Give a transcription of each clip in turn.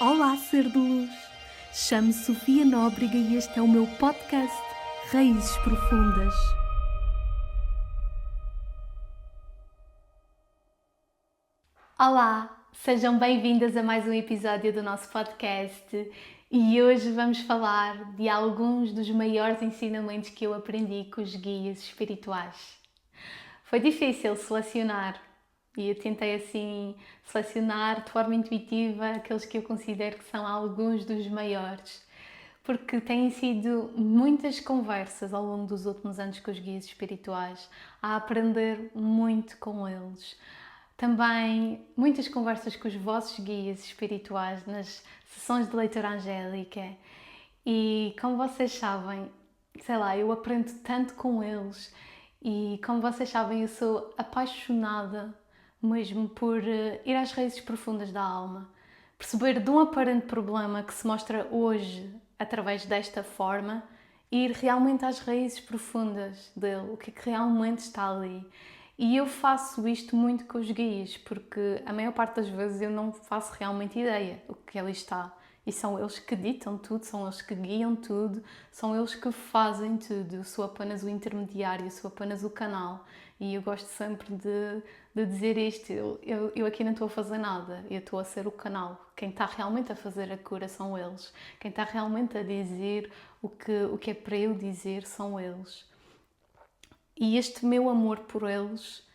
Olá, ser de luz! Chamo-me Sofia Nóbrega e este é o meu podcast Raízes Profundas. Olá, sejam bem-vindas a mais um episódio do nosso podcast e hoje vamos falar de alguns dos maiores ensinamentos que eu aprendi com os guias espirituais. Foi difícil selecionar e eu tentei assim selecionar de forma intuitiva aqueles que eu considero que são alguns dos maiores, porque têm sido muitas conversas ao longo dos últimos anos com os guias espirituais, a aprender muito com eles. Também muitas conversas com os vossos guias espirituais nas sessões de leitura angélica e, como vocês sabem, sei lá, eu aprendo tanto com eles e, como vocês sabem, eu sou apaixonada mesmo por ir às raízes profundas da alma, perceber de um aparente problema que se mostra hoje através desta forma, ir realmente às raízes profundas dele, o que é que realmente está ali. E eu faço isto muito com os guias, porque a maior parte das vezes eu não faço realmente ideia do que ali está. E são eles que ditam tudo, são eles que guiam tudo, são eles que fazem tudo. Eu sou apenas o intermediário, eu sou apenas o canal. E eu gosto sempre de dizer isto, eu aqui não estou a fazer nada, eu estou a ser o canal. Quem está realmente a fazer a cura são eles. Quem está realmente a dizer o que é para eu dizer são eles. E este meu amor por eles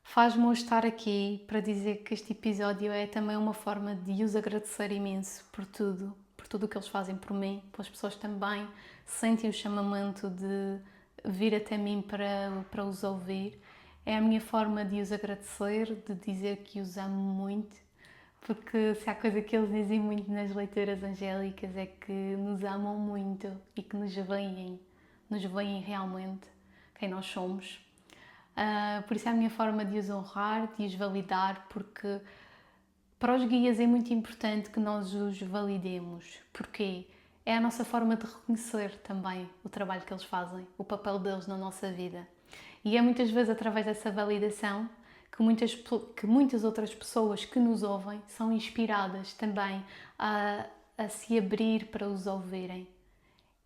faz-me hoje estar aqui para dizer que este episódio é também uma forma de os agradecer imenso por tudo o que eles fazem por mim, pelas pessoas que também sentem o chamamento de vir até mim para os ouvir. É a minha forma de os agradecer, de dizer que os amo muito, porque se há coisa que eles dizem muito nas leituras angélicas é que nos amam muito e que nos veem realmente quem nós somos. Por isso é a minha forma de os honrar, de os validar, porque para os guias é muito importante que nós os validemos. Porquê? É a nossa forma de reconhecer também o trabalho que eles fazem, o papel deles na nossa vida. E é muitas vezes através dessa validação que muitas outras pessoas que nos ouvem são inspiradas também a se abrir para os ouvirem.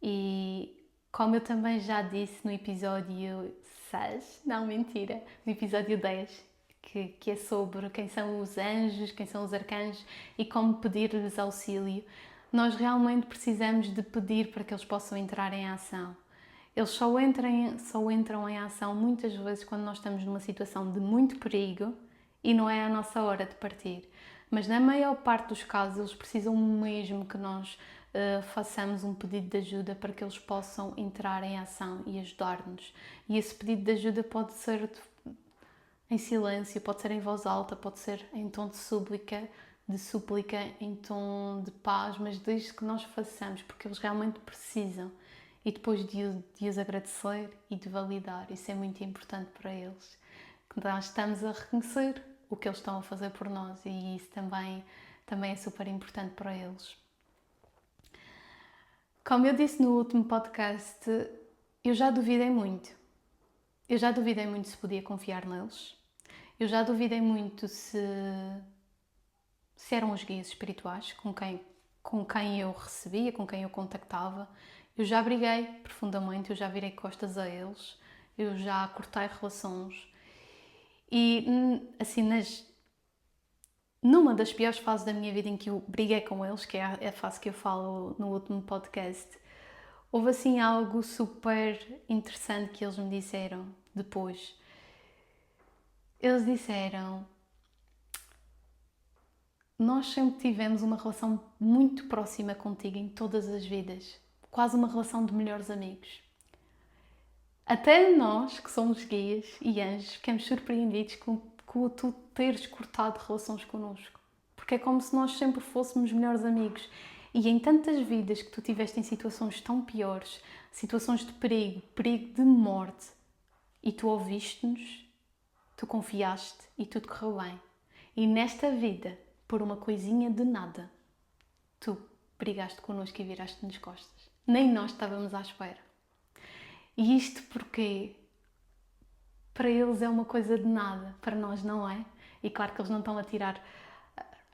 E como eu também já disse no episódio 6, não mentira, no episódio 10, que é sobre quem são os anjos, quem são os arcanjos e como pedir-lhes auxílio, nós realmente precisamos de pedir para que eles possam entrar em ação. Eles só entram em ação muitas vezes quando nós estamos numa situação de muito perigo e não é a nossa hora de partir. Mas na maior parte dos casos eles precisam mesmo que nós façamos um pedido de ajuda para que eles possam entrar em ação e ajudar-nos. E esse pedido de ajuda pode ser em silêncio, pode ser em voz alta, pode ser em tom de súplica, em tom de paz, mas desde que nós façamos, porque eles realmente precisam. E depois de os agradecer e de validar, isso é muito importante para eles. Que nós estamos a reconhecer o que eles estão a fazer por nós e isso também é super importante para eles. Como eu disse no último podcast, eu já duvidei muito. Eu já duvidei muito se podia confiar neles. Eu já duvidei muito se eram os guias espirituais com quem eu recebia, com quem eu contactava. Eu já briguei profundamente, eu já virei costas a eles, eu já cortei relações. E assim, numa das piores fases da minha vida em que eu briguei com eles, que é a fase que eu falo no último podcast, houve assim algo super interessante que eles me disseram depois. Eles disseram: nós sempre tivemos uma relação muito próxima contigo em todas as vidas, quase uma relação de melhores amigos. Até nós, que somos guias e anjos, ficamos surpreendidos com tu teres cortado relações connosco. Porque é como se nós sempre fôssemos melhores amigos. E em tantas vidas que tu tiveste em situações tão piores, situações de perigo de morte, e tu ouviste-nos, tu confiaste e tudo correu bem. E nesta vida, por uma coisinha de nada, tu brigaste connosco e viraste-nos costas. Nem nós estávamos à espera. E isto porque para eles é uma coisa de nada, para nós não é. E claro que eles não estão a tirar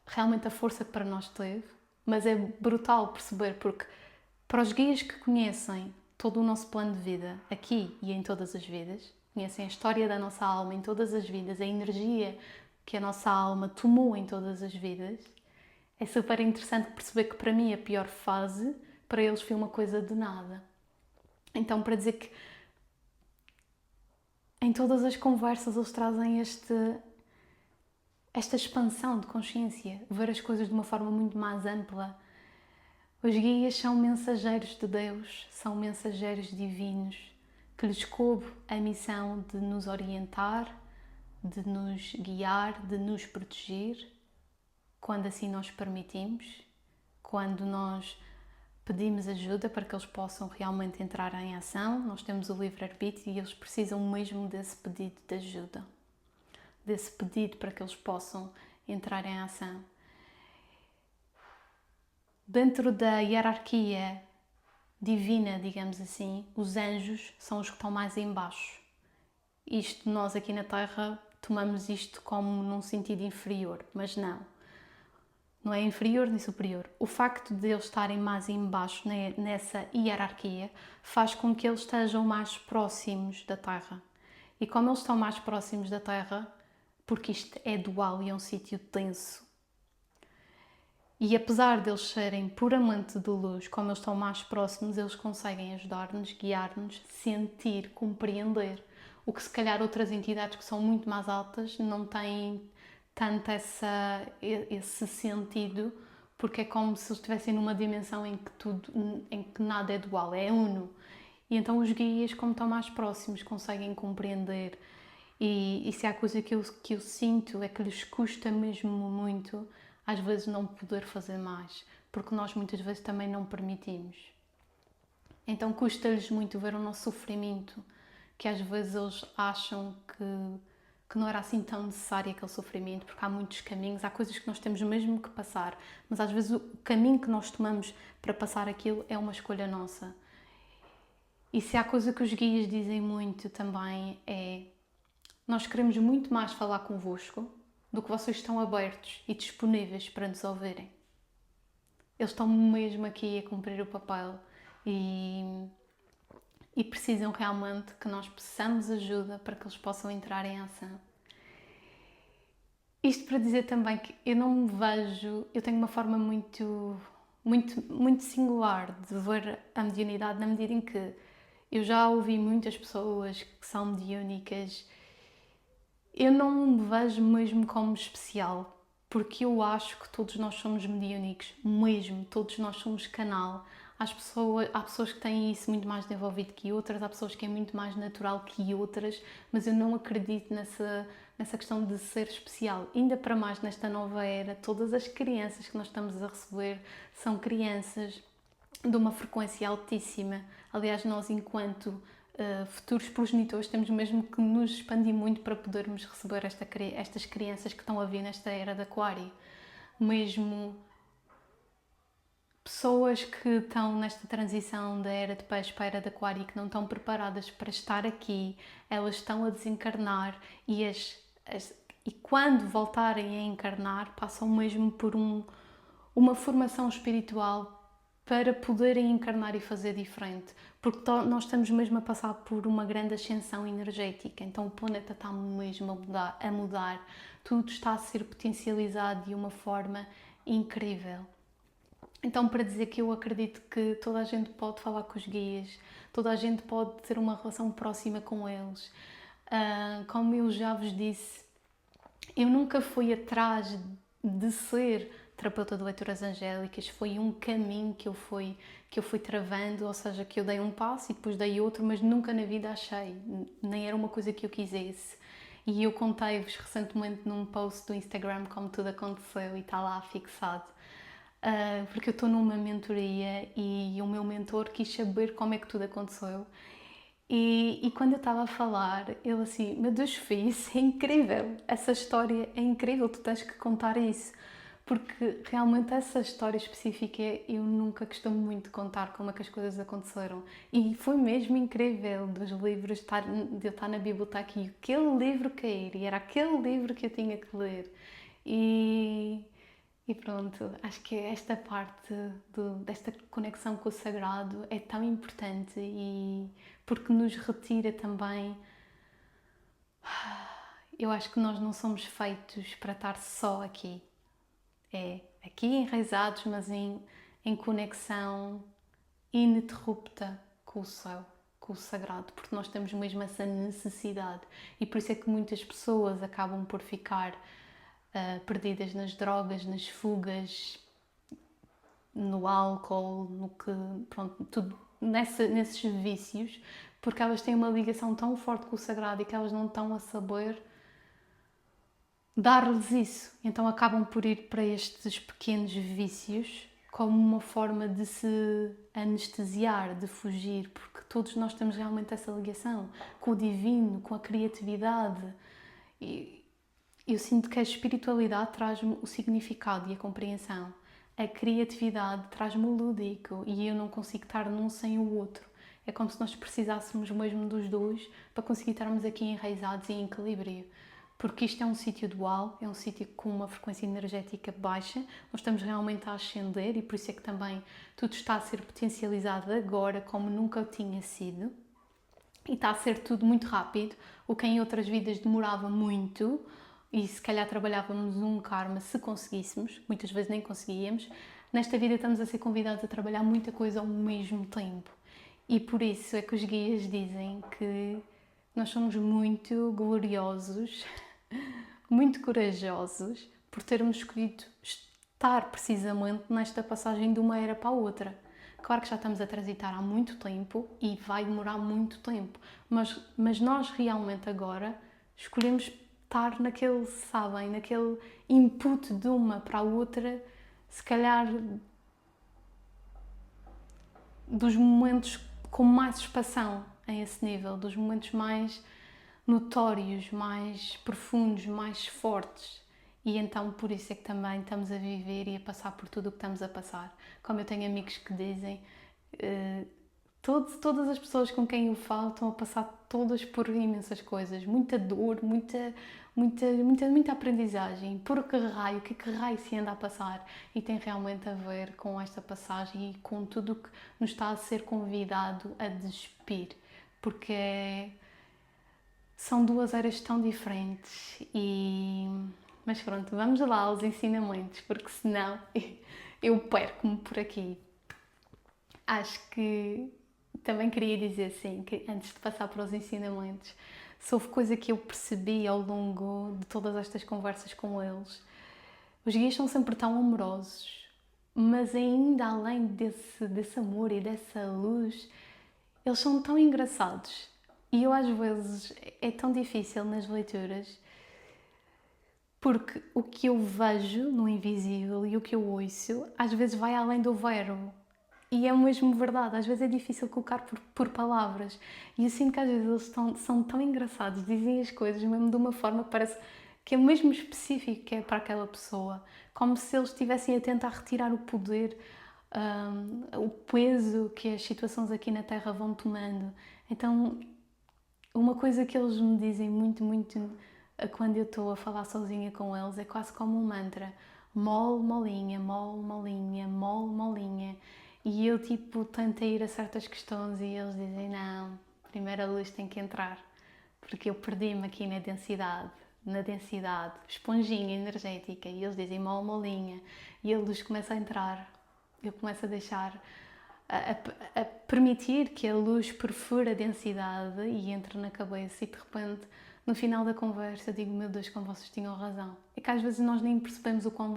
realmente a força que para nós teve, mas é brutal perceber, porque para os guias que conhecem todo o nosso plano de vida, aqui e em todas as vidas, conhecem a história da nossa alma em todas as vidas, a energia que a nossa alma tomou em todas as vidas, é super interessante perceber que para mim a pior fase, para eles foi uma coisa de nada. Então, para dizer que em todas as conversas eles trazem esta expansão de consciência, ver as coisas de uma forma muito mais ampla. Os guias são mensageiros de Deus, são mensageiros divinos, que lhes coube a missão de nos orientar, de nos guiar, de nos proteger, quando assim nós permitimos, quando nós pedimos ajuda para que eles possam realmente entrar em ação. Nós temos o livre-arbítrio e eles precisam mesmo desse pedido de ajuda, desse pedido para que eles possam entrar em ação. Dentro da hierarquia divina, digamos assim, os anjos são os que estão mais em baixo. Isto, nós aqui na Terra tomamos isto como num sentido inferior, mas não. Não é inferior nem superior. O facto de eles estarem mais em baixo nessa hierarquia faz com que eles estejam mais próximos da Terra. E como eles estão mais próximos da Terra, porque isto é dual e é um sítio denso, e apesar de eles serem puramente de luz, como eles estão mais próximos, eles conseguem ajudar-nos, guiar-nos, sentir, compreender. O que se calhar outras entidades que são muito mais altas não têm tanto esse sentido, porque é como se eles estivessem numa dimensão em que nada é dual, é uno. E então os guias, como estão mais próximos, conseguem compreender. E se há coisa que eu sinto é que lhes custa mesmo muito, às vezes, não poder fazer mais, porque nós muitas vezes também não permitimos. Então custa-lhes muito ver o nosso sofrimento, que às vezes eles acham que não era assim tão necessário aquele sofrimento, porque há muitos caminhos, há coisas que nós temos mesmo que passar, mas às vezes o caminho que nós tomamos para passar aquilo é uma escolha nossa. E se há coisa que os guias dizem muito também é: nós queremos muito mais falar convosco do que vocês estão abertos e disponíveis para nos ouvirem. Eles estão mesmo aqui a cumprir o papel e precisam realmente que nós peçamos ajuda para que eles possam entrar em ação. Isto para dizer também que eu não me vejo, eu tenho uma forma muito singular de ver a mediunidade, na medida em que eu já ouvi muitas pessoas que são mediúnicas. Eu não me vejo mesmo como especial, porque eu acho que todos nós somos mediúnicos, mesmo, todos nós somos canal. Há pessoas que têm isso muito mais desenvolvido que outras, há pessoas que é muito mais natural que outras, mas eu não acredito nessa questão de ser especial. Ainda para mais nesta nova era, todas as crianças que nós estamos a receber são crianças de uma frequência altíssima. Aliás, nós enquanto futuros progenitores temos mesmo que nos expandir muito para podermos receber estas crianças que estão a vir nesta era de Aquário. Mesmo pessoas que estão nesta transição da era de Peixe para a era de Aquário e que não estão preparadas para estar aqui, elas estão a desencarnar e quando voltarem a encarnar passam mesmo por uma formação espiritual para poderem encarnar e fazer diferente, porque nós estamos mesmo a passar por uma grande ascensão energética, então o planeta está mesmo a mudar, tudo está a ser potencializado de uma forma incrível. Então, para dizer que eu acredito que toda a gente pode falar com os guias, toda a gente pode ter uma relação próxima com eles. Como eu já vos disse, eu nunca fui atrás de ser terapeuta de leituras angélicas, foi um caminho que eu fui travando, ou seja, que eu dei um passo e depois dei outro, mas nunca na vida achei, nem era uma coisa que eu quisesse. E eu contei-vos recentemente num post do Instagram como tudo aconteceu e está lá fixado. Porque eu estou numa mentoria e o meu mentor quis saber como é que tudo aconteceu. E quando eu estava a falar, ele assim: meu Deus, Sofia, isso é incrível, essa história é incrível, tu tens que contar isso. Porque realmente essa história específica eu nunca costumo muito contar como é que as coisas aconteceram. E foi mesmo incrível dos livros, de eu estar na biblioteca e aquele livro cair, e era aquele livro que eu tinha que ler. E E pronto, acho que esta parte desta conexão com o sagrado é tão importante e porque nos retira também. Eu acho que nós não somos feitos para estar só aqui. É aqui enraizados, mas em conexão ininterrupta com o céu, com o sagrado, porque nós temos mesmo essa necessidade. E por isso é que muitas pessoas acabam por ficar perdidas nas drogas, nas fugas, no álcool, no que, pronto, tudo, nesses vícios, porque elas têm uma ligação tão forte com o sagrado e que elas não estão a saber dar-lhes isso. Então acabam por ir para estes pequenos vícios como uma forma de se anestesiar, de fugir, porque todos nós temos realmente essa ligação com o divino, com a criatividade. E eu sinto que a espiritualidade traz-me o significado e a compreensão. A criatividade traz-me o lúdico e eu não consigo estar num sem o outro. É como se nós precisássemos mesmo dos dois para conseguir estarmos aqui enraizados e em equilíbrio. Porque isto é um sítio dual, é um sítio com uma frequência energética baixa, nós estamos realmente a ascender e por isso é que também tudo está a ser potencializado agora como nunca tinha sido. E está a ser tudo muito rápido, o que em outras vidas demorava muito e se calhar trabalhávamos um karma se conseguíssemos, muitas vezes nem conseguíamos. Nesta vida estamos a ser convidados a trabalhar muita coisa ao mesmo tempo. E por isso é que os guias dizem que nós somos muito gloriosos, muito corajosos por termos escolhido estar precisamente nesta passagem de uma era para a outra. Claro que já estamos a transitar há muito tempo e vai demorar muito tempo, mas nós realmente agora escolhemos estar naquele, sabem, naquele input de uma para a outra, se calhar dos momentos com mais expansão a esse nível, dos momentos mais notórios, mais profundos, mais fortes. E então por isso é que também estamos a viver e a passar por tudo o que estamos a passar. Como eu tenho amigos que dizem, todas as pessoas com quem eu falo estão a passar todas por imensas coisas, muita dor, muita aprendizagem. Por o que raio se anda a passar? E tem realmente a ver com esta passagem e com tudo o que nos está a ser convidado a despir, porque são duas eras tão diferentes mas pronto, vamos lá aos ensinamentos, porque senão eu perco-me por aqui. Acho que também queria dizer assim, que antes de passar para os ensinamentos, se houve coisa que eu percebi ao longo de todas estas conversas com eles, os guias são sempre tão amorosos, mas ainda além desse amor e dessa luz, eles são tão engraçados. E eu às vezes é tão difícil nas leituras porque o que eu vejo no invisível e o que eu ouço às vezes vai além do verbo. E é mesmo verdade, às vezes é difícil colocar por palavras. E eu sinto que às vezes eles são tão engraçados, dizem as coisas mesmo de uma forma que parece que é mesmo específico que é para aquela pessoa. Como se eles estivessem a tentar retirar o poder, o peso que as situações aqui na Terra vão tomando. Então, uma coisa que eles me dizem muito quando eu estou a falar sozinha com eles é quase como um mantra. Mole, molinha, mole, molinha, mole, molinha. E eu tipo tento ir a certas questões e eles dizem não, primeiro a luz tem que entrar. Porque eu perdi-me aqui na densidade, esponjinha energética. E eles dizem mole, molinha. E a luz começa a entrar. Eu começo a deixar a permitir que a luz perfure a densidade e entre na cabeça e de repente no final da conversa eu digo, meu Deus, como vocês tinham razão. É que às vezes nós nem percebemos o quão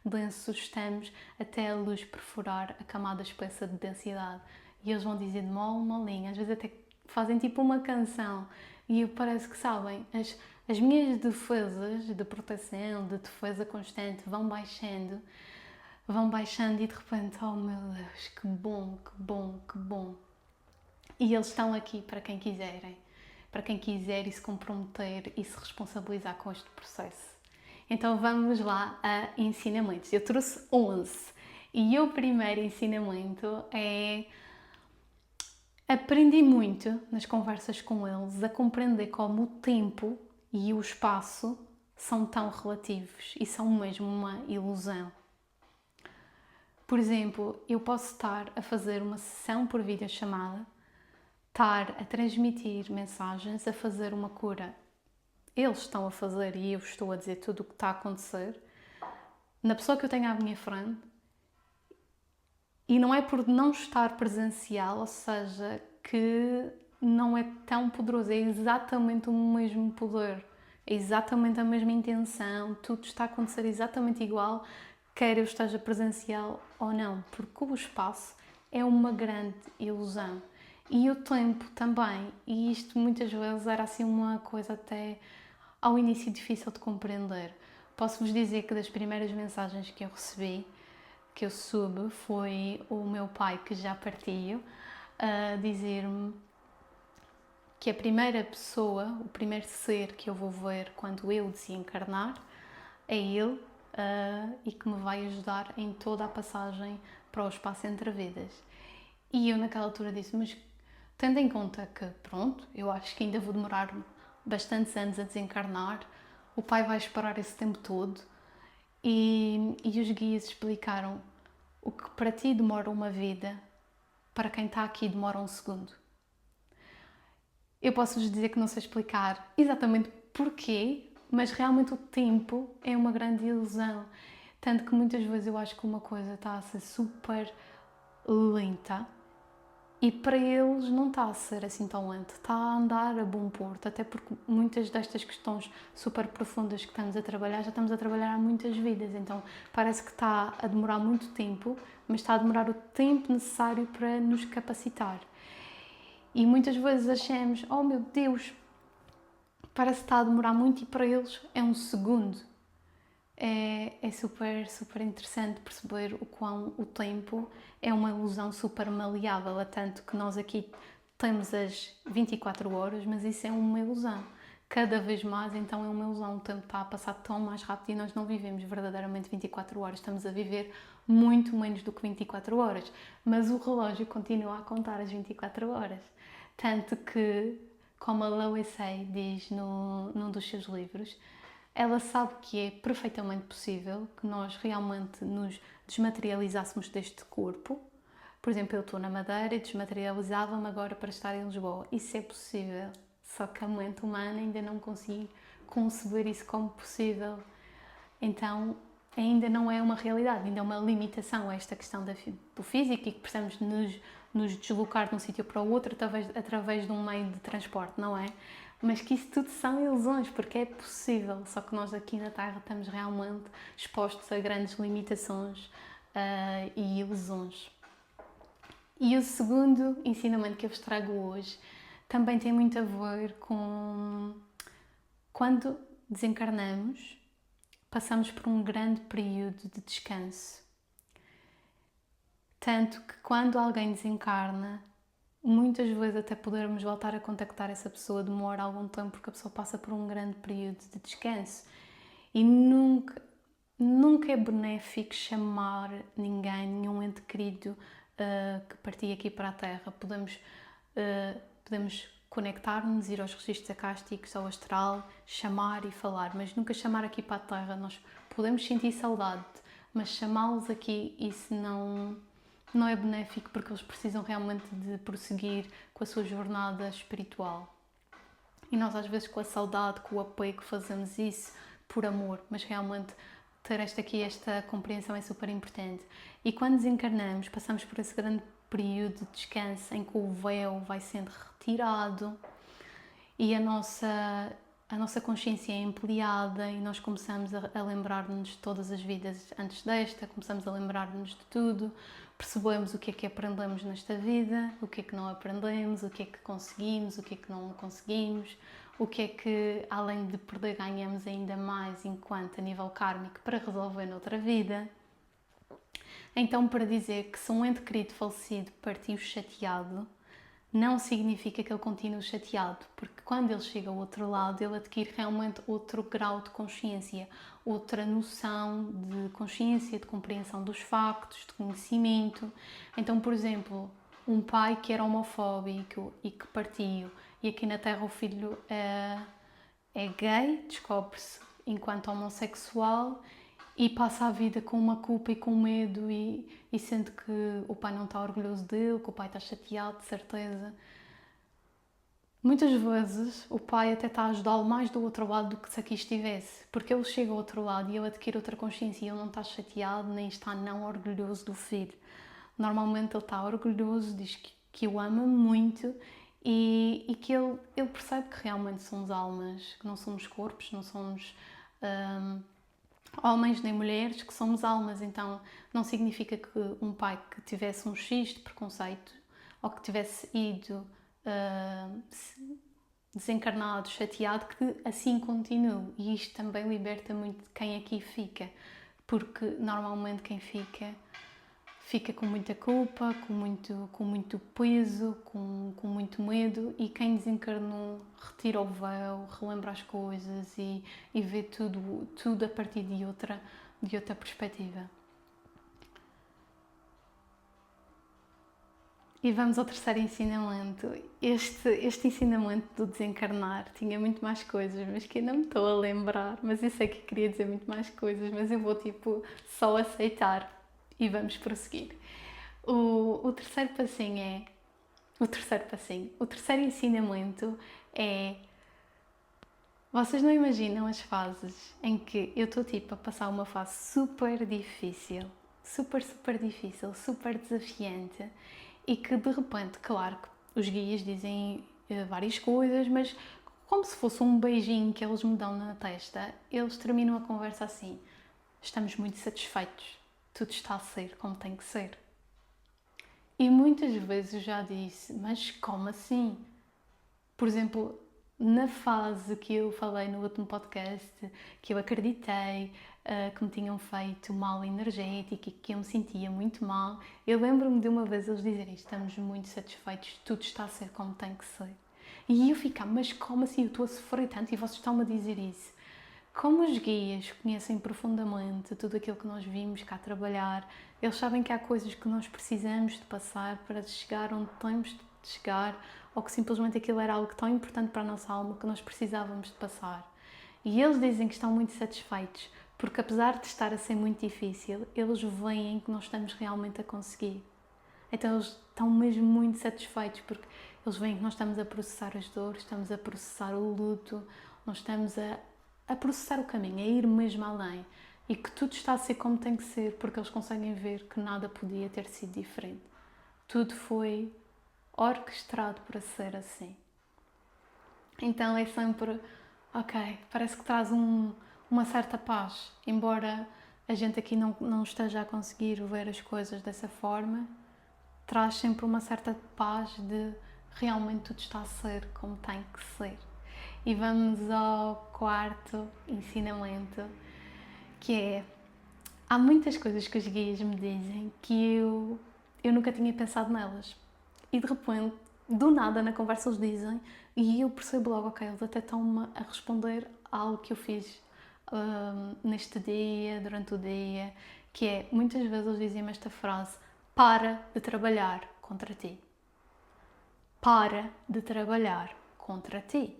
densos estamos até a luz perfurar a camada espessa de densidade. E eles vão dizer mole, molinho, às vezes até fazem tipo uma canção e parece que sabem, as minhas defesas de proteção, de defesa constante vão baixando e de repente, oh meu Deus, que bom, que bom, que bom. E eles estão aqui para quem quiserem, para quem quiser e se comprometer e se responsabilizar com este processo. Então vamos lá a ensinamentos. Eu trouxe 11 e o primeiro ensinamento é: aprendi muito nas conversas com eles a compreender como o tempo e o espaço são tão relativos e são mesmo uma ilusão. Por exemplo, eu posso estar a fazer uma sessão por videochamada, estar a transmitir mensagens, a fazer uma cura. Eles estão a fazer e eu estou a dizer tudo o que está a acontecer na pessoa que eu tenho à minha frente, e não é por não estar presencial, ou seja, que não é tão poderoso, é exatamente o mesmo poder, é exatamente a mesma intenção, tudo está a acontecer exatamente igual, quer eu esteja presencial ou não, porque o espaço é uma grande ilusão. E o tempo também, e isto muitas vezes era assim uma coisa até ao início difícil de compreender. Posso-vos dizer que das primeiras mensagens que eu recebi, que eu soube, foi o meu pai, que já partiu, a dizer-me que a primeira pessoa, o primeiro ser que eu vou ver quando eu desencarnar é ele, e que me vai ajudar em toda a passagem para o espaço entre vidas. E eu naquela altura disse, mas tendo em conta que, pronto, eu acho que ainda vou demorar bastantes anos a desencarnar, o pai vai esperar esse tempo todo, e os guias explicaram o que para ti demora uma vida, para quem está aqui demora um segundo. Eu posso-vos dizer que não sei explicar exatamente porquê, mas realmente o tempo é uma grande ilusão. Tanto que muitas vezes eu acho que uma coisa está a ser super lenta e para eles não está a ser assim tão lento, está a andar a bom porto, até porque muitas destas questões super profundas que estamos a trabalhar, já estamos a trabalhar há muitas vidas, então parece que está a demorar muito tempo, mas está a demorar o tempo necessário para nos capacitar. E muitas vezes achamos, oh meu Deus, parece que está a demorar muito, e para eles é um segundo. É super, super interessante perceber o quão o tempo é uma ilusão super maleável, a tanto que nós aqui temos as 24 horas, mas isso é uma ilusão. Cada vez mais, então, é uma ilusão. O tempo está a passar tão mais rápido e nós não vivemos verdadeiramente 24 horas. Estamos a viver muito menos do que 24 horas. Mas o relógio continua a contar as 24 horas. Tanto que, como a Lois Hay diz num dos seus livros, ela sabe que é perfeitamente possível que nós realmente nos desmaterializássemos deste corpo. Por exemplo, eu estou na Madeira e desmaterializava-me agora para estar em Lisboa. Isso é possível, só que a mente humana ainda não consegue conceber isso como possível. Então, ainda não é uma realidade, ainda é uma limitação esta questão do físico, e que precisamos nos deslocar de um sítio para o outro através de um meio de transporte, não é? Mas que isso tudo são ilusões, porque é possível, só que nós aqui na Terra estamos realmente expostos a grandes limitações e ilusões. E o segundo ensinamento que eu vos trago hoje também tem muito a ver com quando desencarnamos, passamos por um grande período de descanso. Tanto que quando alguém desencarna, muitas vezes até podermos voltar a contactar essa pessoa demora algum tempo, porque a pessoa passa por um grande período de descanso. E nunca é benéfico chamar ninguém, nenhum ente querido que partiu aqui para a Terra. Podemos conectar-nos, ir aos registros acásticos, ao astral, chamar e falar, mas nunca chamar aqui para a Terra. Nós podemos sentir saudade, mas chamá-los aqui, isso não é benéfico, porque eles precisam realmente de prosseguir com a sua jornada espiritual. E nós às vezes com a saudade, com o apego, fazemos isso por amor, mas realmente ter esta compreensão é super importante. E quando desencarnamos, passamos por esse grande período de descanso em que o véu vai sendo retirado e a nossa consciência é ampliada e nós começamos a lembrar-nos de todas as vidas antes desta, começamos a lembrar-nos de tudo, percebemos o que é que aprendemos nesta vida, o que é que não aprendemos, o que é que conseguimos, o que é que não conseguimos, o que é que, além de perder, ganhamos ainda mais enquanto a nível kármico para resolver noutra vida. Então, para dizer que se um ente querido falecido partiu chateado, não significa que ele continue chateado, porque quando ele chega ao outro lado, ele adquire realmente outro grau de consciência, outra noção de consciência, de compreensão dos factos, de conhecimento. Então, por exemplo, um pai que era homofóbico e que partiu, e aqui na Terra o filho é gay, descobre-se enquanto homossexual e passa a vida com uma culpa e com medo e sente que o pai não está orgulhoso dele, que o pai está chateado, de certeza. Muitas vezes o pai até está a ajudá-lo mais do outro lado do que se aqui estivesse, porque ele chega ao outro lado e ele adquire outra consciência e ele não está chateado nem está não orgulhoso do filho. Normalmente ele está orgulhoso, diz que o ama muito e que ele percebe que realmente somos almas, que não somos corpos, não somos homens nem mulheres, que somos almas. Então não significa que um pai que tivesse um X de preconceito ou que tivesse ido desencarnado, chateado, que assim continue. E isto também liberta muito quem aqui fica, porque normalmente quem fica com muita culpa, com muito peso, com muito medo, e quem desencarnou retira o véu, relembra as coisas e vê tudo a partir de outra perspectiva. E vamos ao terceiro ensinamento. Este ensinamento do desencarnar tinha muito mais coisas, mas que ainda me estou a lembrar. Mas eu sei que queria dizer muito mais coisas, mas eu vou só aceitar e vamos prosseguir. O terceiro passinho é... O terceiro ensinamento é... Vocês não imaginam as fases em que eu estou a passar uma fase super difícil, super difícil, super desafiante, e que de repente, claro que os guias dizem várias coisas, mas como se fosse um beijinho que eles me dão na testa, eles terminam a conversa assim: estamos muito satisfeitos, tudo está a ser como tem que ser. E muitas vezes eu já disse, mas como assim? Por exemplo, na fase que eu falei no último podcast, que eu acreditei que me tinham feito mal energético e que eu me sentia muito mal, eu lembro-me de uma vez eles dizerem: estamos muito satisfeitos, tudo está a ser como tem que ser. E eu ficava: mas como assim? Eu estou a sofrer tanto e vocês estão-me a dizer isso? Como os guias conhecem profundamente tudo aquilo que nós vimos cá trabalhar, eles sabem que há coisas que nós precisamos de passar para chegar onde temos de chegar, ou que simplesmente aquilo era algo tão importante para a nossa alma que nós precisávamos de passar. E eles dizem que estão muito satisfeitos, porque apesar de estar a ser muito difícil, eles veem que nós estamos realmente a conseguir. Então eles estão mesmo muito satisfeitos, porque eles veem que nós estamos a processar as dores, estamos a processar o luto, nós estamos a processar o caminho, a ir mesmo além, e que tudo está a ser como tem que ser, porque eles conseguem ver que nada podia ter sido diferente. Tudo foi orquestrado para ser assim. Então é sempre, ok, parece que traz uma certa paz, embora a gente aqui não esteja a conseguir ver as coisas dessa forma, traz sempre uma certa paz de realmente tudo está a ser como tem que ser. E vamos ao quarto ensinamento, que é: há muitas coisas que os guias me dizem que eu nunca tinha pensado nelas. E de repente, do nada, na conversa eles dizem, e eu percebo logo, ok, eles até estão-me a responder a algo que eu fiz neste dia, durante o dia, que é, muitas vezes eles dizem-me esta frase: para de trabalhar contra ti. Para de trabalhar contra ti.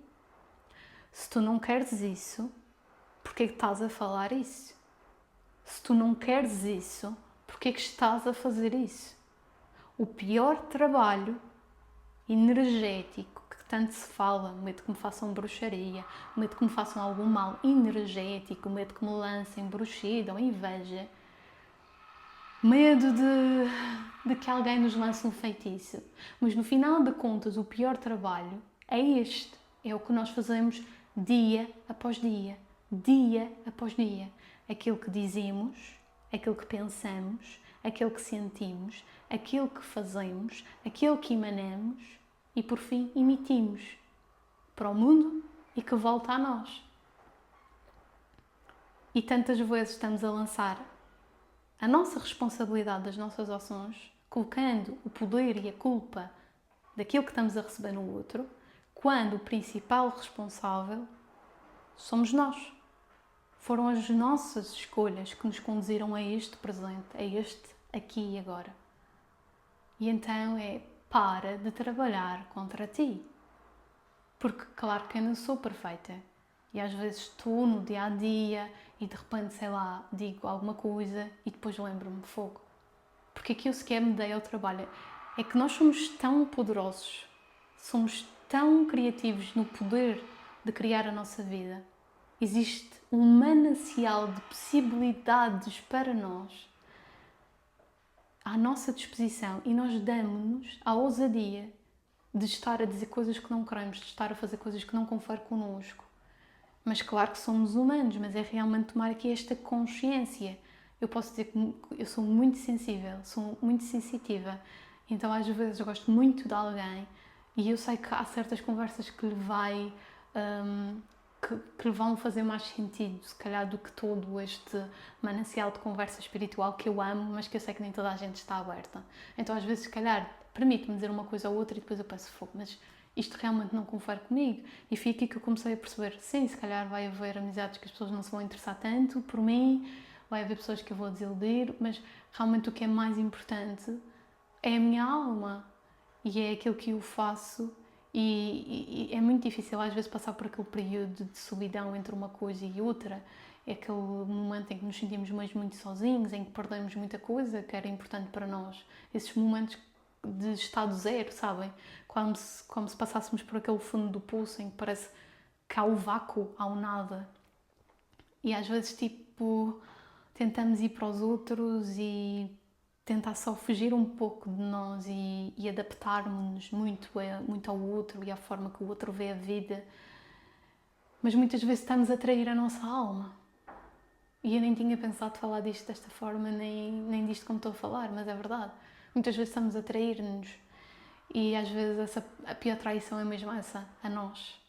Se tu não queres isso, porquê é que estás a falar isso? Se tu não queres isso, porquê é que estás a fazer isso? O pior trabalho energético que tanto se fala, medo que me façam bruxaria, medo que me façam algum mal energético, medo que me lancem bruxida ou inveja, medo de que alguém nos lance um feitiço. Mas no final de contas, o pior trabalho é este. É o que nós fazemos dia após dia, dia após dia. Aquilo que dizemos, aquilo que pensamos, aquilo que sentimos, aquilo que fazemos, aquilo que emanamos e, por fim, emitimos para o mundo e que volta a nós. E tantas vezes estamos a lançar a nossa responsabilidade das nossas ações, colocando o poder e a culpa daquilo que estamos a receber no outro, quando o principal responsável somos nós. Foram as nossas escolhas que nos conduziram a este presente, a este aqui e agora. E então para de trabalhar contra ti. Porque claro que eu não sou perfeita. E às vezes estou no dia a dia e de repente, sei lá, digo alguma coisa e depois lembro-me de fogo. Porque aquilo sequer me dei ao trabalho. É que nós somos tão poderosos, somos tão criativos no poder de criar a nossa vida. Existe um manancial de possibilidades para nós à nossa disposição e nós damos-nos à ousadia de estar a dizer coisas que não queremos, de estar a fazer coisas que não conferem connosco. Mas claro que somos humanos, mas é realmente tomar aqui esta consciência. Eu posso dizer que eu sou muito sensível, sou muito sensitiva, então às vezes eu gosto muito de alguém e eu sei que há certas conversas que lhe vão fazer mais sentido, se calhar, do que todo este manancial de conversa espiritual que eu amo, mas que eu sei que nem toda a gente está aberta. Então às vezes, se calhar, permite-me dizer uma coisa ou outra e depois eu penso, fogo, mas isto realmente não confere comigo. E foi aqui que eu comecei a perceber, sim, se calhar vai haver amizades que as pessoas não se vão interessar tanto por mim, vai haver pessoas que eu vou desiludir, mas realmente o que é mais importante é a minha alma e é aquilo que eu faço. E é muito difícil às vezes passar por aquele período de solidão entre uma coisa e outra. É aquele momento em que nos sentimos mesmo muito sozinhos, em que perdemos muita coisa que era importante para nós. Esses momentos de estado zero, sabem? Como se passássemos por aquele fundo do poço em que parece que há o vácuo, há o nada. E às vezes, tipo, tentamos ir para os outros e tentar só fugir um pouco de nós e adaptarmos-nos muito ao outro e à forma que o outro vê a vida. Mas muitas vezes estamos a trair a nossa alma. E eu nem tinha pensado falar disto desta forma, nem disto como estou a falar, mas é verdade. Muitas vezes estamos a trair-nos e às vezes a pior traição é mesmo essa, a nós.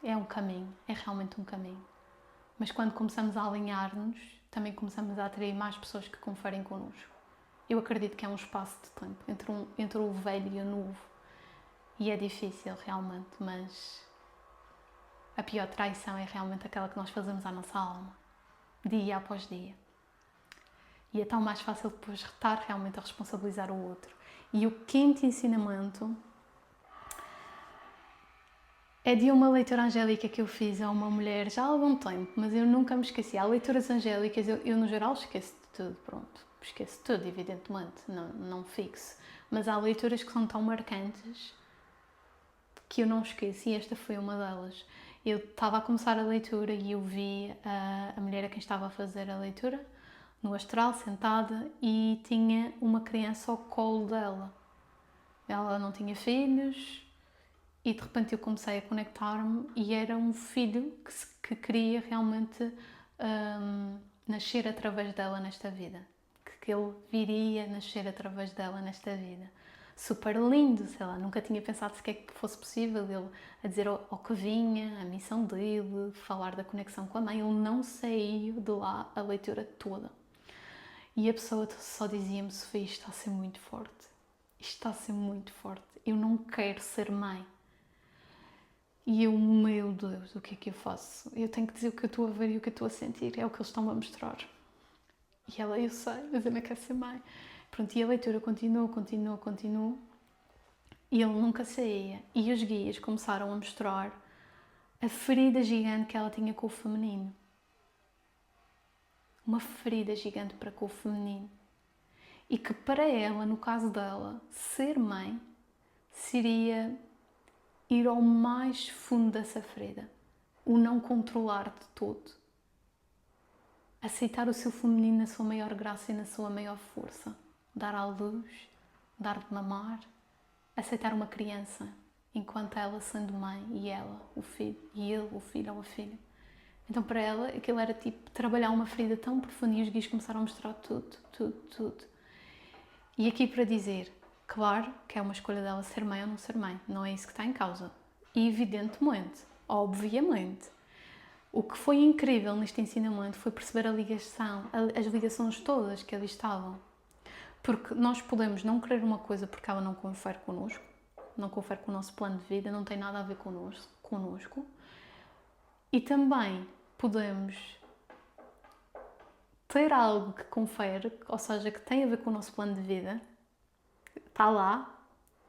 É um caminho, é realmente um caminho. Mas quando começamos a alinhar-nos, também começamos a atrair mais pessoas que conferem connosco. Eu acredito que é um espaço de tempo entre o velho e o novo. E é difícil realmente, mas a pior traição é realmente aquela que nós fazemos à nossa alma, dia após dia. E é tão mais fácil depois estar realmente a responsabilizar o outro. E o quinto ensinamento é de uma leitura angélica que eu fiz a uma mulher já há algum tempo, mas eu nunca me esqueci. Há leituras angélicas, eu no geral esqueço de tudo, pronto. Esqueço tudo, evidentemente, não fixo. Mas há leituras que são tão marcantes que eu não esqueço e esta foi uma delas. Eu estava a começar a leitura e eu vi a mulher a quem estava a fazer a leitura no astral, sentada, e tinha uma criança ao colo dela. Ela não tinha filhos e de repente eu comecei a conectar-me e era um filho que queria realmente nascer através dela nesta vida. Que ele viria nascer através dela nesta vida. Super lindo, sei lá, nunca tinha pensado sequer que fosse possível ele a dizer ao que vinha, a missão dele, falar da conexão com a mãe. Ele não saiu de lá a leitura toda. E a pessoa só dizia-me, Sofia, isto está a ser muito forte. Isto está a ser muito forte. Eu não quero ser mãe. E eu, meu Deus, o que é que eu faço? Eu tenho que dizer o que eu estou a ver e o que eu estou a sentir. É o que eles estão a mostrar. E ela, eu sei, mas eu não quero ser mãe. Pronto, e a leitura continuou. E ele nunca saía. E os guias começaram a mostrar a ferida gigante que ela tinha com o feminino. Uma ferida gigante para com o feminino. E que para ela, no caso dela, ser mãe seria ir ao mais fundo dessa ferida. O não controlar de todo. Aceitar o seu feminino na sua maior graça e na sua maior força. Dar à luz, dar de mamar, aceitar uma criança, enquanto ela sendo mãe e ela, o filho, e ele, o filho ou a filha. Então para ela aquilo era tipo trabalhar uma ferida tão profunda e os guias começaram a mostrar tudo. E aqui para dizer, claro que é uma escolha dela ser mãe ou não ser mãe, não é isso que está em causa. E evidentemente, obviamente, o que foi incrível neste ensinamento foi perceber a ligação, as ligações todas que ali estavam. Porque nós podemos não querer uma coisa porque ela não confere connosco, não confere com o nosso plano de vida, não tem nada a ver connosco. E também podemos ter algo que confere, ou seja, que tem a ver com o nosso plano de vida, está lá,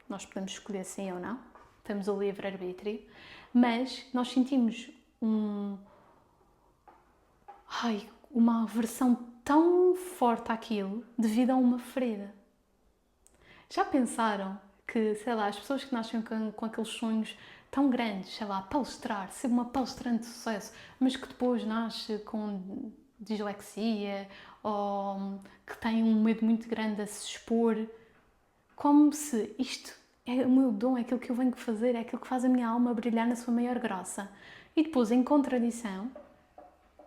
nós podemos escolher sim ou não, temos o livre-arbítrio, mas nós sentimos um, uma aversão tão forte àquilo devido a uma ferida. Já pensaram que, sei lá, as pessoas que nascem com aqueles sonhos tão grandes, sei lá, palestrar, ser uma palestrante de sucesso, mas que depois nasce com dislexia ou que tem um medo muito grande a se expor, como se isto é o meu dom, é aquilo que eu venho fazer, é aquilo que faz a minha alma brilhar na sua maior graça. E depois, em contradição,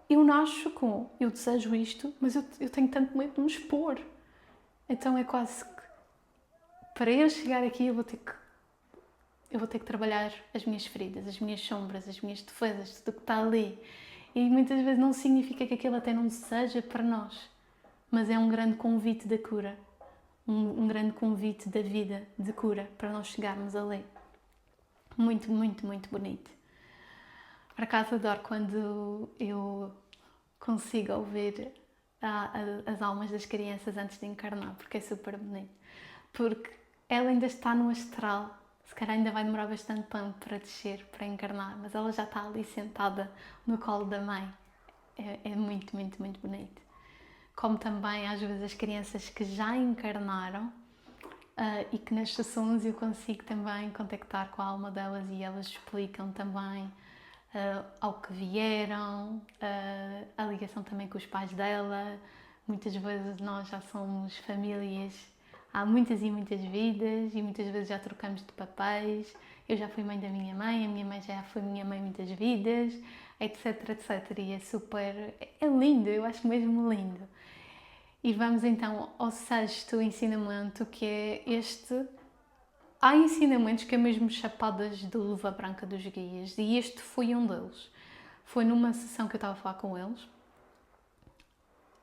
eu nasço com, eu desejo isto, mas eu tenho tanto medo de me expor. Então é quase que, para eu chegar aqui, eu vou ter que trabalhar as minhas feridas, as minhas sombras, as minhas defesas, tudo o que está ali. E muitas vezes não significa que aquilo até não seja para nós, mas é um grande convite da cura, um grande convite da vida de cura para nós chegarmos ali. Muito, muito, muito bonito. Por acaso adoro quando eu consigo ouvir as almas das crianças antes de encarnar, porque é super bonito. Porque ela ainda está no astral, se calhar ainda vai demorar bastante tempo para descer, para encarnar, mas ela já está ali sentada no colo da mãe. É muito, muito, muito bonito. Como também, às vezes, as crianças que já encarnaram e que nas sessões eu consigo também contactar com a alma delas e elas explicam também ao que vieram, a ligação também com os pais dela. Muitas vezes nós já somos famílias há muitas e muitas vidas e muitas vezes já trocamos de papéis. Eu já fui mãe da minha mãe, a minha mãe já foi minha mãe muitas vidas, etc, etc. E é super... é lindo, eu acho mesmo lindo. E vamos então ao sexto ensinamento, que é este. Há ensinamentos que é mesmo chapadas de luva branca dos guias, e este foi um deles. Foi numa sessão que eu estava a falar com eles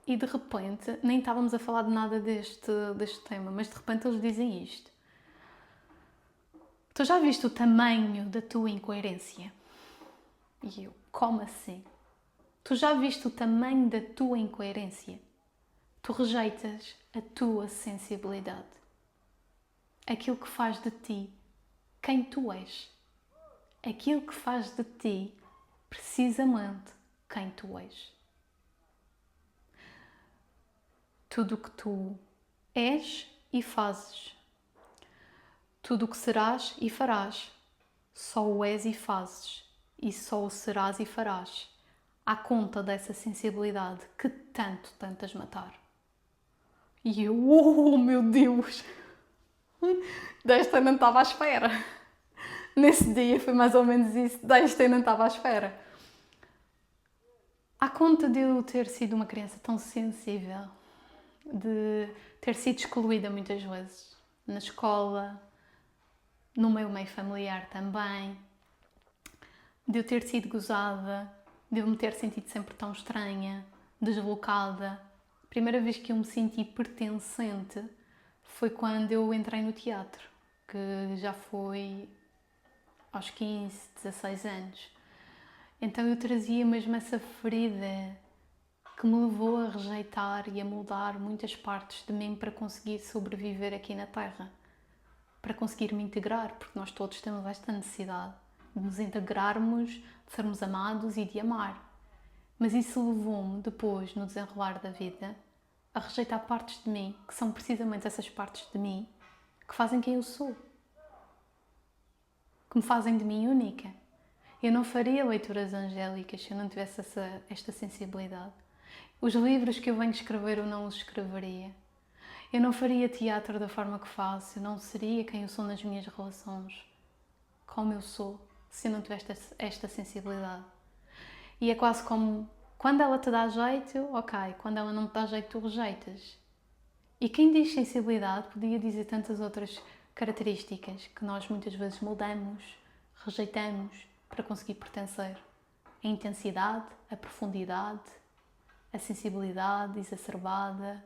e de repente, nem estávamos a falar de nada deste tema, mas de repente eles dizem isto. Tu já viste o tamanho da tua incoerência? E eu, como assim? Tu já viste o tamanho da tua incoerência? Tu rejeitas a tua sensibilidade. Aquilo que faz de ti quem tu és. Aquilo que faz de ti precisamente quem tu és. Tudo o que tu és e fazes, tudo o que serás e farás, só o és e fazes, e só o serás e farás, à conta dessa sensibilidade que tanto tentas matar. E eu, oh meu Deus, desta eu não estava à espera. Nesse dia foi mais ou menos isso, desta eu não estava à espera. À conta de eu ter sido uma criança tão sensível, de ter sido excluída muitas vezes, na escola, no meu meio familiar também, de eu ter sido gozada, de eu me ter sentido sempre tão estranha, deslocada. A primeira vez que eu me senti pertencente foi quando eu entrei no teatro, que já foi aos 15, 16 anos. Então eu trazia mesmo essa ferida que me levou a rejeitar e a moldar muitas partes de mim para conseguir sobreviver aqui na Terra, para conseguir me integrar, porque nós todos temos esta necessidade de nos integrarmos, de sermos amados e de amar. Mas isso levou-me depois, no desenrolar da vida, a rejeitar partes de mim, que são precisamente essas partes de mim que fazem quem eu sou, que me fazem de mim única. Eu não faria leituras angélicas se eu não tivesse esta sensibilidade. Os livros que eu venho escrever eu não os escreveria. Eu não faria teatro da forma que faço, eu não seria quem eu sou nas minhas relações, como eu sou, se eu não tivesse esta sensibilidade. E é quase como, quando ela te dá jeito, ok, quando ela não te dá jeito, tu rejeitas. E quem diz sensibilidade podia dizer tantas outras características que nós muitas vezes moldamos, rejeitamos para conseguir pertencer. A intensidade, a profundidade, a sensibilidade exacerbada,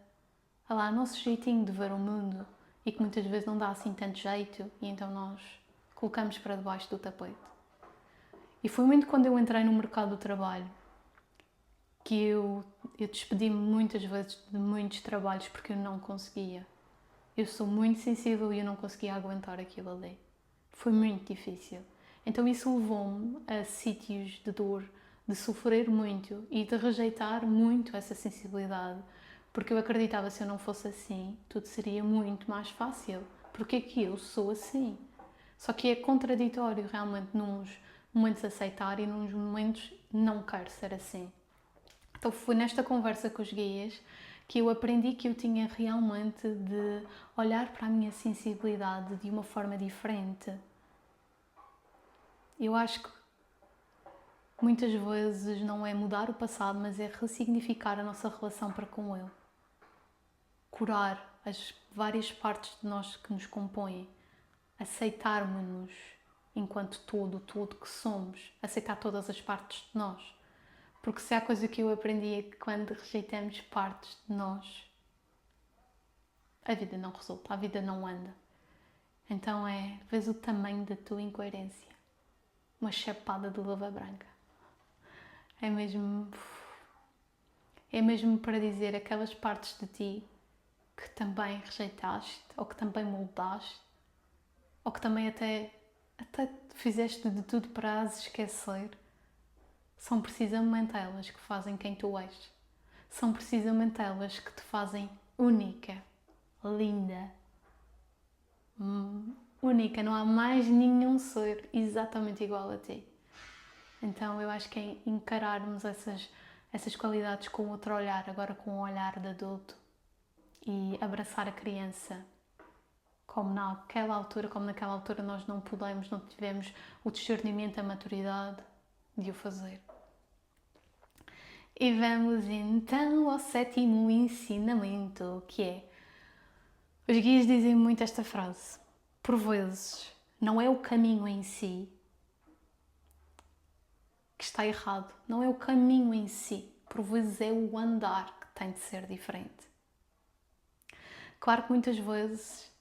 o nosso jeitinho de ver o mundo e que muitas vezes não dá assim tanto jeito e então nós colocamos para debaixo do tapete. E foi muito quando eu entrei no mercado do trabalho que eu despedi-me muitas vezes de muitos trabalhos porque eu não conseguia. Eu sou muito sensível e eu não conseguia aguentar aquilo ali. Foi muito difícil. Então isso levou-me a sítios de dor de sofrer muito e de rejeitar muito essa sensibilidade, porque eu acreditava, se eu não fosse assim, tudo seria muito mais fácil, porque é que eu sou assim. Só que é contraditório realmente nos momentos aceitar e nos momentos não quero ser assim. Então foi nesta conversa com os guias que eu aprendi que eu tinha realmente de olhar para a minha sensibilidade de uma forma diferente. Eu acho que muitas vezes não é mudar o passado, mas é ressignificar a nossa relação para com ele. Curar as várias partes de nós que nos compõem. Aceitarmos-nos enquanto todo que somos. Aceitar todas as partes de nós. Porque se há coisa que eu aprendi é que quando rejeitamos partes de nós, a vida não resulta, a vida não anda. Então vês o tamanho da tua incoerência. Uma chapada de luva branca. É mesmo para dizer aquelas partes de ti que também rejeitaste, ou que também moldaste, ou que também até fizeste de tudo para as esquecer. São precisamente elas que fazem quem tu és. São precisamente elas que te fazem única, linda, única. Não há mais nenhum ser exatamente igual a ti. Então eu acho que é encararmos essas qualidades com outro olhar, agora com um olhar de adulto, e abraçar a criança como naquela altura nós não pudemos, não tivemos o discernimento, a maturidade de o fazer. E vamos então ao 7º ensinamento, que é: os guias dizem muito esta frase: por vezes não é o caminho em si que está errado, não é o caminho em si, por vezes é o andar que tem de ser diferente. Claro que muitas vezes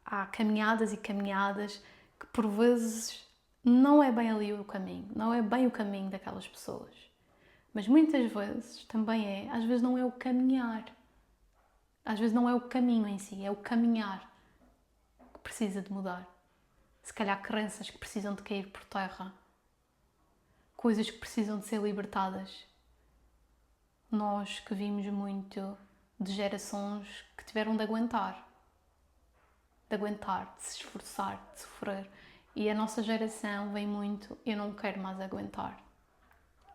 há caminhadas e caminhadas que por vezes não é bem ali o caminho, não é bem o caminho daquelas pessoas. Mas muitas vezes também às vezes não é o caminhar, às vezes não é o caminho em si, é o caminhar que precisa de mudar. Se calhar crenças que precisam de cair por terra, coisas que precisam de ser libertadas. Nós que vimos muito de gerações que tiveram de aguentar, de se esforçar, de sofrer. E a nossa geração vem muito: eu não quero mais aguentar.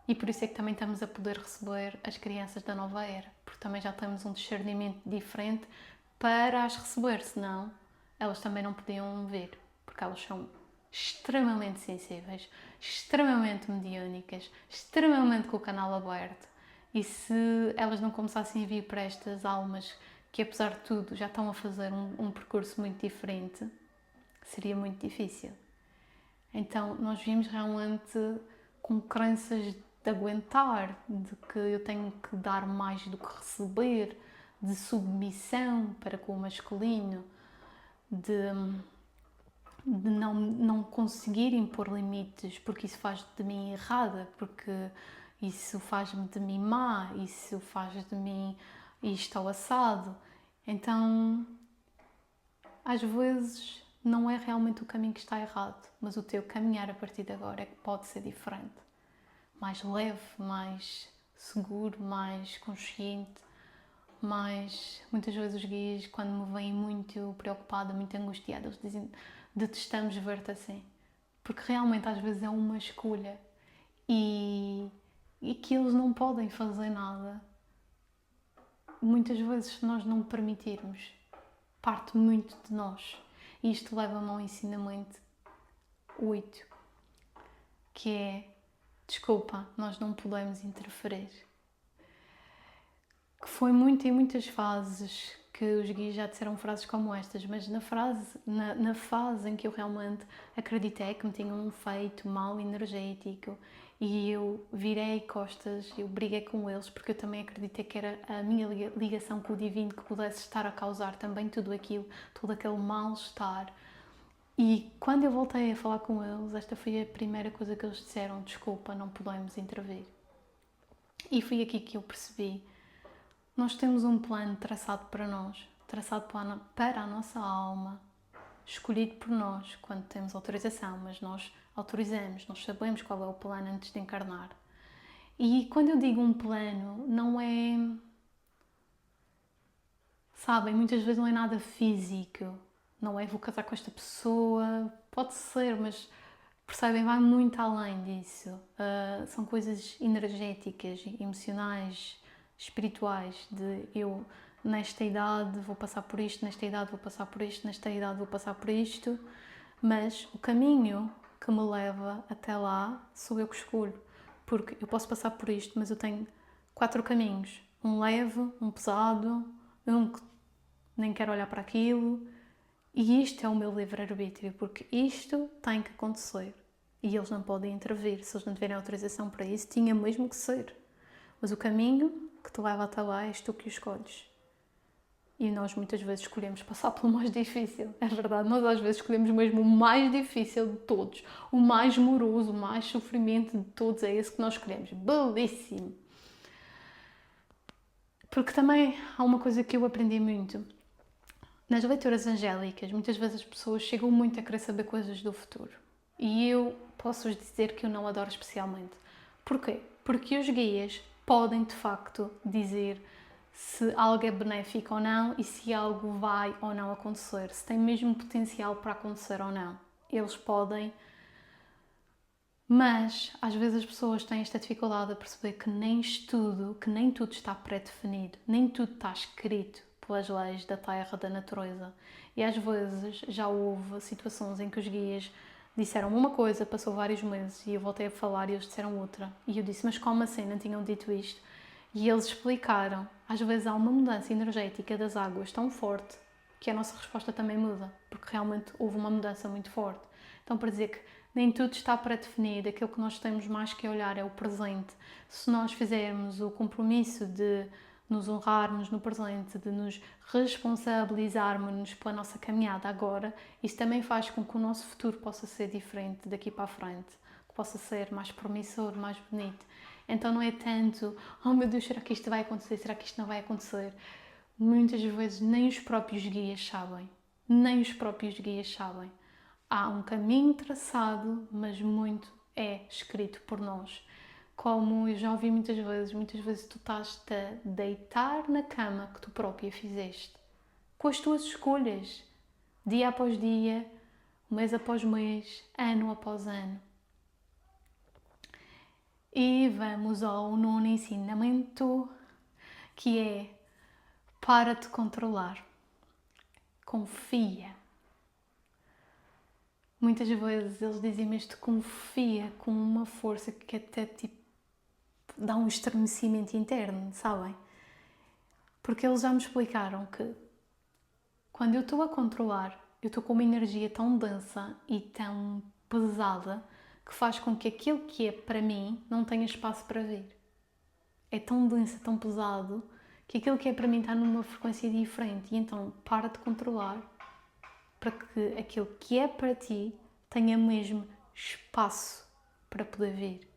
E por isso é que também estamos a poder receber as crianças da nova era, porque também já temos um discernimento diferente para as receber, senão elas também não podiam vir, porque elas são extremamente sensíveis, extremamente mediúnicas, extremamente com o canal aberto. E se elas não começassem a vir para estas almas que, apesar de tudo, já estão a fazer um percurso muito diferente, seria muito difícil. Então nós vimos realmente com crenças de aguentar, de que eu tenho que dar mais do que receber, de submissão para com o masculino, de não conseguir impor limites, porque isso faz de mim errada, porque isso faz-me de mim má, isso faz de mim isto ou assado. Então, às vezes, não é realmente o caminho que está errado, mas o teu caminhar a partir de agora é que pode ser diferente. Mais leve, mais seguro, mais consciente, mais... Muitas vezes os guias, quando me veem muito preocupada, muito angustiada, eles dizem: detestamos ver-te assim. Porque realmente às vezes é uma escolha e que eles não podem fazer nada. Muitas vezes, se nós não permitirmos, parte muito de nós. E isto leva-me ao ensinamento 8, que é: desculpa, nós não podemos interferir. Que foi em muitas fases que os guias já disseram frases como estas, mas na fase em que eu realmente acreditei que me tinham feito mal energético e eu virei costas, eu briguei com eles, porque eu também acreditei que era a minha ligação com o divino que pudesse estar a causar também tudo aquilo, todo aquele mal-estar. E quando eu voltei a falar com eles, esta foi a primeira coisa que eles disseram: desculpa, não podemos intervir. E foi aqui que eu percebi: nós temos um plano traçado para nós, traçado para a nossa alma, escolhido por nós quando temos autorização, mas nós autorizamos, nós sabemos qual é o plano antes de encarnar. E quando eu digo um plano, não é... Sabem, muitas vezes não é nada físico. Não é vou casar com esta pessoa, pode ser, mas percebem, vai muito além disso. São coisas energéticas, emocionais, espirituais, de eu nesta idade vou passar por isto, nesta idade vou passar por isto, nesta idade vou passar por isto, mas o caminho que me leva até lá sou eu que escolho, porque eu posso passar por isto, mas eu tenho 4 caminhos, um leve, um pesado, um que nem quero olhar para aquilo, e isto é o meu livre-arbítrio, porque isto tem que acontecer. E eles não podem intervir. Se eles não tiverem autorização para isso, tinha mesmo que ser. Mas o caminho que te leva até lá és tu que o escolhes. E nós muitas vezes escolhemos passar pelo mais difícil. É verdade, nós às vezes escolhemos mesmo o mais difícil de todos. O mais moroso, o mais sofrimento de todos. É esse que nós escolhemos. Belíssimo! Porque também há uma coisa que eu aprendi muito. Nas leituras angélicas, muitas vezes as pessoas chegam muito a querer saber coisas do futuro. E eu posso-vos dizer que eu não adoro especialmente. Porquê? Porque os guias podem, de facto, dizer se algo é benéfico ou não e se algo vai ou não acontecer, se tem mesmo potencial para acontecer ou não. Eles podem, mas às vezes as pessoas têm esta dificuldade a perceber que nem tudo está pré-definido, nem tudo está escrito pelas leis da terra, da natureza. E às vezes já houve situações em que os guias disseram uma coisa, passou vários meses e eu voltei a falar e eles disseram outra. E eu disse, mas como assim? Não tinham dito isto? E eles explicaram. Às vezes há uma mudança energética das águas tão forte que a nossa resposta também muda, porque realmente houve uma mudança muito forte. Então, para dizer que nem tudo está pré-definido, aquilo que nós temos mais que olhar é o presente. Se nós fizermos o compromisso de nos honrarmos no presente, de nos responsabilizarmos pela nossa caminhada agora, isso também faz com que o nosso futuro possa ser diferente daqui para a frente, que possa ser mais promissor, mais bonito. Então não é tanto, oh meu Deus, será que isto vai acontecer, será que isto não vai acontecer? Muitas vezes nem os próprios guias sabem, nem os próprios guias sabem. Há um caminho traçado, mas muito é escrito por nós. Como eu já ouvi muitas vezes tu estás-te a deitar na cama que tu própria fizeste, com as tuas escolhas, dia após dia, mês após mês, ano após ano. E vamos ao nono ensinamento, que é para de controlar, confia. Muitas vezes eles dizem-me isto, confia com uma força que até tipo dá um estremecimento interno, sabem? Porque eles já me explicaram que quando eu estou a controlar, eu estou com uma energia tão densa e tão pesada que faz com que aquilo que é para mim não tenha espaço para vir. É tão denso, tão pesado, que aquilo que é para mim está numa frequência diferente. E então para de controlar para que aquilo que é para ti tenha mesmo espaço para poder vir.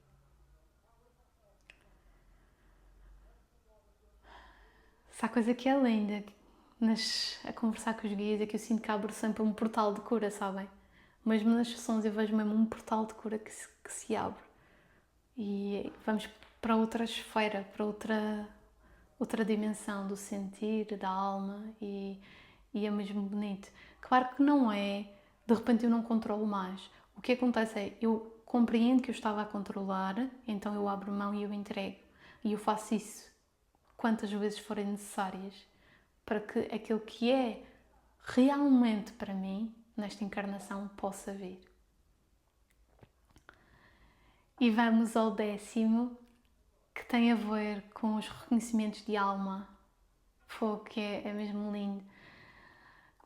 Se há coisa que é linda a conversar com os guias é que eu sinto que abro sempre um portal de cura, sabem? Mesmo nas sessões eu vejo mesmo um portal de cura que se abre. E vamos para outra esfera, para outra dimensão do sentir, da alma e é mesmo bonito. Claro que não é, de repente eu não controlo mais. O que acontece é, eu compreendo que eu estava a controlar, então eu abro mão e eu entrego. E eu faço isso quantas vezes forem necessárias para que aquilo que é realmente para mim, nesta encarnação, possa vir. E vamos ao 10º, que tem a ver com os reconhecimentos de alma. Fogo, que é mesmo lindo.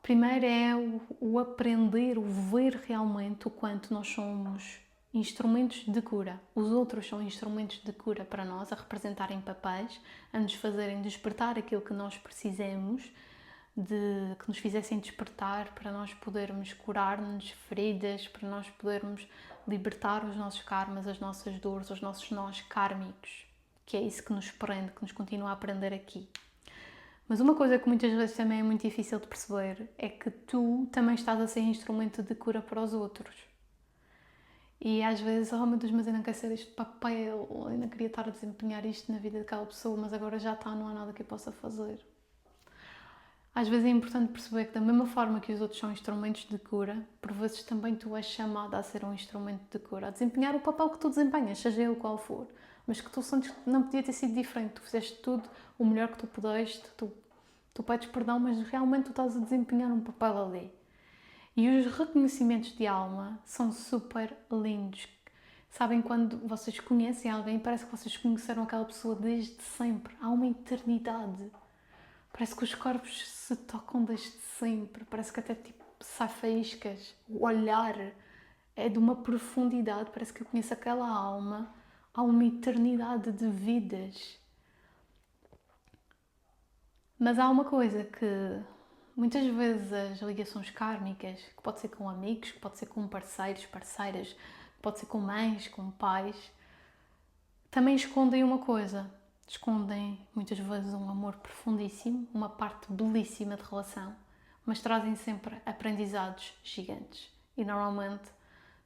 Primeiro é o aprender, o ver realmente o quanto nós somos instrumentos de cura. Os outros são instrumentos de cura para nós, a representarem papéis, a nos fazerem despertar aquilo que nós precisamos, que nos fizessem despertar para nós podermos curar-nos feridas, para nós podermos libertar os nossos karmas, as nossas dores, os nossos nós kármicos, que é isso que nos prende, que nos continua a prender aqui. Mas uma coisa que muitas vezes também é muito difícil de perceber é que tu também estás a ser instrumento de cura para os outros. E às vezes, oh meu Deus, mas eu não quero ser este papel, eu não queria estar a desempenhar isto na vida daquela pessoa, mas agora já está, não há nada que eu possa fazer. Às vezes é importante perceber que da mesma forma que os outros são instrumentos de cura, por vezes também tu és chamada a ser um instrumento de cura, a desempenhar o papel que tu desempenhas, seja ele qual for, mas que tu sentes que não podia ter sido diferente, tu fizeste tudo o melhor que tu pudeste, tu pedes perdão, mas realmente tu estás a desempenhar um papel ali. E os reconhecimentos de alma são super lindos. Sabem, quando vocês conhecem alguém, parece que vocês conheceram aquela pessoa desde sempre, há uma eternidade. Parece que os corpos se tocam desde sempre, parece que até tipo sai faíscas. O olhar é de uma profundidade, parece que eu conheço aquela alma há uma eternidade de vidas. Mas há uma coisa que muitas vezes as ligações kármicas, que pode ser com amigos, que pode ser com parceiros, parceiras, que pode ser com mães, com pais, também escondem uma coisa. Escondem muitas vezes um amor profundíssimo, uma parte belíssima de relação, mas trazem sempre aprendizados gigantes. E normalmente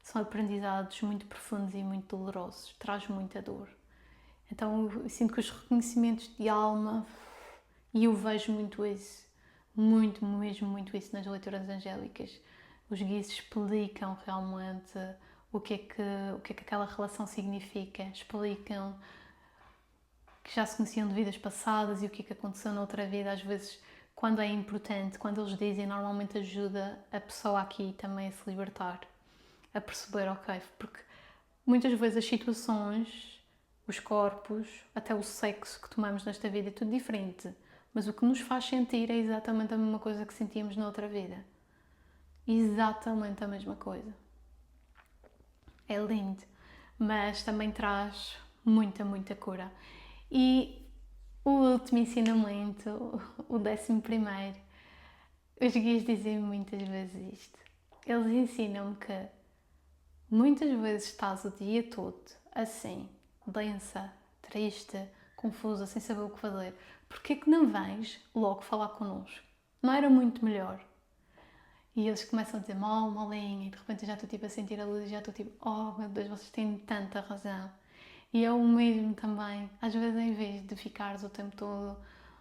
são aprendizados muito profundos e muito dolorosos, traz muita dor. Então eu sinto que os reconhecimentos de alma, e eu vejo muito isso, muito, mesmo muito isso nas leituras angélicas. Os guias explicam realmente o que é que aquela relação significa, explicam que já se conheciam de vidas passadas e o que é que aconteceu noutra vida. Às vezes, quando é importante, quando eles dizem, normalmente ajuda a pessoa aqui também a se libertar, a perceber, ok, porque muitas vezes as situações, os corpos, até o sexo que tomamos nesta vida é tudo diferente, mas o que nos faz sentir é exatamente a mesma coisa que sentíamos na outra vida. Exatamente a mesma coisa. É lindo, mas também traz muita, muita cura. E o último ensinamento, o 11º, os guias dizem muitas vezes isto. Eles ensinam-me que muitas vezes estás o dia todo assim, densa, triste, confusa, sem saber o que fazer. Porquê que não vens logo falar connosco? Não era muito melhor? E eles começam a dizer mal, malinha, e de repente eu já estou tipo a sentir a luz e já estou tipo, oh meu Deus, vocês têm tanta razão. E é o mesmo também, às vezes em vez de ficares o tempo todo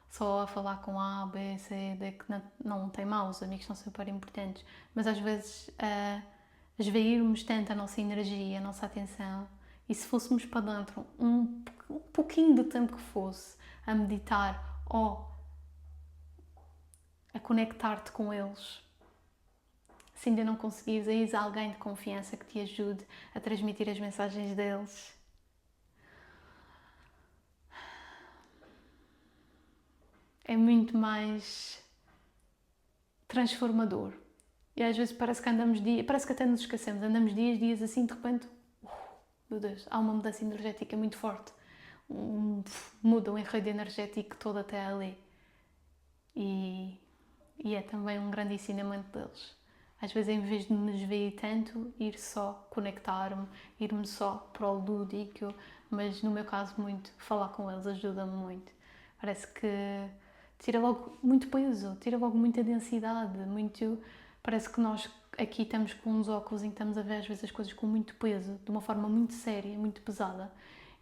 só a falar com A, B, C, D, que não tem mal, os amigos são super importantes, mas às vezes esvairmos tanto a nossa energia, a nossa atenção, e se fôssemos para dentro um pouquinho do tempo que fosse a meditar ou a conectar-te com eles, se ainda não conseguires, eis alguém de confiança que te ajude a transmitir as mensagens deles. É muito mais transformador. E às vezes parece que andamos dias, parece que até nos esquecemos, andamos dias assim, de repente, meu Deus, há uma mudança energética muito forte. Muda o enredo energético todo até ali. E é também um grande ensinamento deles. Às vezes, em vez de me desviar tanto, ir só conectar-me, ir-me só para o lúdico, mas no meu caso, muito, falar com eles ajuda-me muito. Parece que tira logo muito peso, tira logo muita densidade, parece que nós aqui estamos com uns óculos em que estamos a ver às vezes as coisas com muito peso, de uma forma muito séria, muito pesada,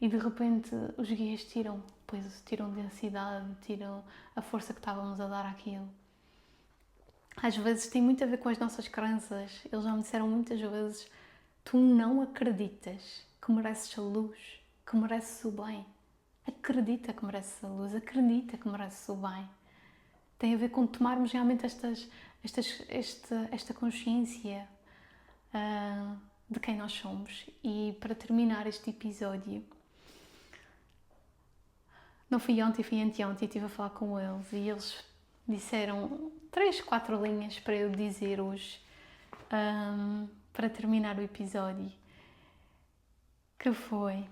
e de repente os guias tiram peso, tiram densidade, tiram a força que estávamos a dar àquilo. Às vezes tem muito a ver com as nossas crenças. Eles já me disseram muitas vezes: tu não acreditas que mereces a luz, que mereces o bem. Acredita que mereces a luz, acredita que mereces o bem. Tem a ver com tomarmos realmente esta consciência de quem nós somos. E para terminar este episódio, não fui ontem, fui anteontem, estive a falar com eles e eles disseram 3, 4 linhas para eu dizer hoje, para terminar o episódio, que foi: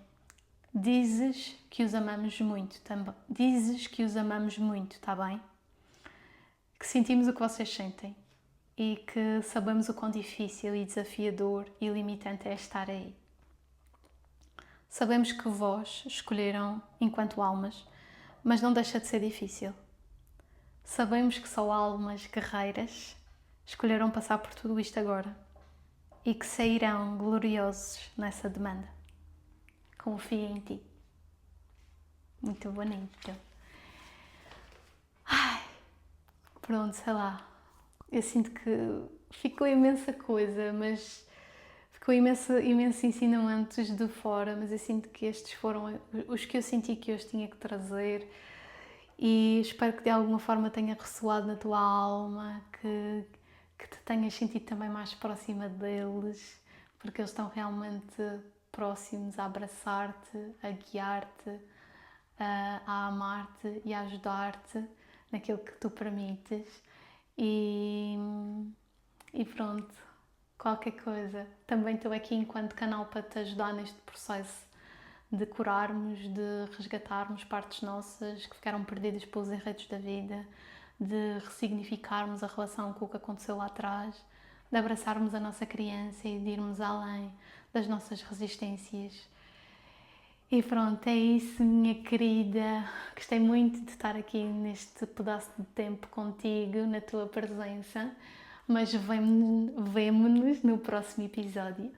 dizes que os amamos muito, dizes que os amamos muito, está bem? Que sentimos o que vocês sentem e que sabemos o quão difícil e desafiador e limitante é estar aí. Sabemos que vós escolheram enquanto almas, mas não deixa de ser difícil. Sabemos que só almas guerreiras escolheram passar por tudo isto agora. e que sairão gloriosos nessa demanda. Confia em ti. Muito bonito. Ai, pronto, sei lá. Eu sinto que ficou imensa coisa, mas ficou imensos ensinamentos de fora, mas eu sinto que estes foram os que eu senti que hoje tinha que trazer e espero que de alguma forma tenha ressoado na tua alma, que te tenhas sentido também mais próxima deles, porque eles estão realmente próximos a abraçar-te, a guiar-te, a amar-te e a ajudar-te naquilo que tu permites. E pronto, qualquer coisa. Também estou aqui enquanto canal para te ajudar neste processo de curarmos, de resgatarmos partes nossas que ficaram perdidas pelos enredos da vida, de ressignificarmos a relação com o que aconteceu lá atrás, de abraçarmos a nossa criança e de irmos além das nossas resistências. E pronto, é isso, minha querida. Gostei muito de estar aqui neste pedaço de tempo contigo, na tua presença, mas vemo-nos no próximo episódio.